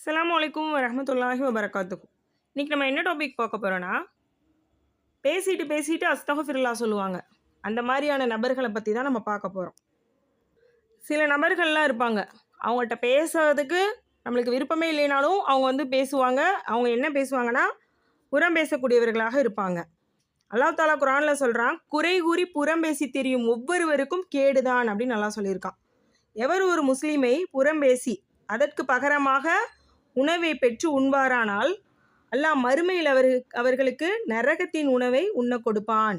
அஸ்ஸலாமு அலைக்கும் வரஹ்மத்துல்லாஹி வபரகாத்துஹு. இன்னைக்கு நம்ம என்ன டாபிக் பார்க்க போறோம்னா, பேசிட்டு பேசிட்டு அஸ்தக்ஃபிருல்லாஹ் சொல்லுவாங்க. அந்த மாதிரியான நபர்கள பத்தி தான் நம்ம பார்க்க போறோம். சில நபர்கள்லாம் இருப்பாங்க. அவங்கள்ட்ட பேசுறதுக்கு நம்மளுக்கு விருப்பமே இல்லைனாலும், அவங்க வந்து பேசுவாங்க. அவங்க என்ன பேசுவாங்கன்னா, புறம் பேசக்கூடியவர்களாக இருப்பாங்க. அல்லாஹ் தஆலா குர்ஆன்ல சொல்றான், "குறை கூறி புறம் பேசி திரியும் ஒவ்வொருவருக்கும் கேடுதான்" அப்படின்னு அல்லாஹ் சொல்லியிருக்கான். எவர் ஒரு முஸ்லிமை புறம் பேசி அதற்கு பகரமாக உணவை பெற்று உண்பாரானால் அல்லாஹ் மறுமையில் அவர்களுக்கு நரகத்தின் உணவை உண்ண கொடுப்பான்.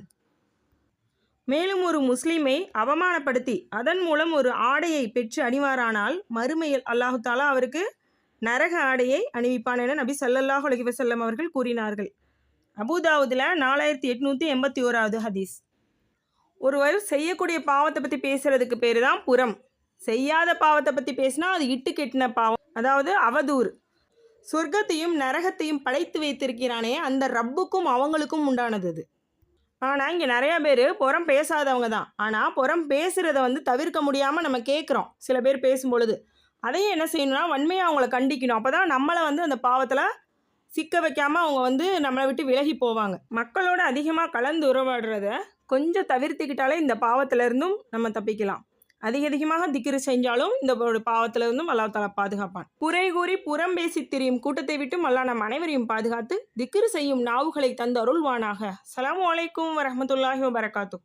மேலும் ஒரு முஸ்லிமை அவமானப்படுத்தி அதன் மூலம் ஒரு ஆடையை பெற்று அணிவாரானால் மறுமையில் அல்லாஹு தாலா அவருக்கு நரக ஆடையை அணிவிப்பான் என நபி ஸல்லல்லாஹு அலைஹி வஸல்லம் அவர்கள் கூறினார்கள். அபூதாவுதில் 4881வது ஹதீஸ். ஒருவர் செய்யக்கூடிய பாவத்தை பற்றி பேசுறதுக்கு பேர் தான் புறம். செய்யாத பாவத்தை பற்றி பேசினா அது இட்டு கெட்டின பாவம், அதாவது அவதூறு. சொர்க்கத்தையும் நரகத்தையும் படைத்து வைத்திருக்கிறானே அந்த ரப்புக்கும் அவங்களுக்கும் உண்டானது அது. ஆனால் இங்கே நிறையா பேர் புறம் பேசாதவங்க தான். ஆனால் புறம் பேசுகிறத வந்து தவிர்க்க முடியாமல் நம்ம கேட்குறோம் சில பேர் பேசும்பொழுது. அதையும் என்ன செய்யணும்னா வன்மையாக அவங்கள கண்டிக்கணும். அப்போ தான் நம்மளை வந்து அந்த பாவத்தில் சிக்க வைக்காமல் அவங்க வந்து நம்மளை விட்டு விலகி போவாங்க. மக்களோட அதிகமாக கலந்து உறவாடுறத கொஞ்சம் தவிர்த்துக்கிட்டாலே இந்த பாவத்திலிருந்தும் நம்ம தப்பிக்கலாம். அதிகமாக திக்ரு செஞ்சாலும் இந்த பாவத்திலிருந்தும் அல்லாஹ் தஆலா பாதுகாப்பான். குறை கூறி புறம் பேசி திரியும் கூட்டத்தை விட்டும் அல்லாஹ் நம் அனைவரையும் பாதுகாத்து திக்ரு செய்யும் நாவுகளை தந்து அருள்வானாக. அஸ்ஸலாமு அலைக்கும் வரஹ்மத்துல்லாஹி வபரகாத்துஹு.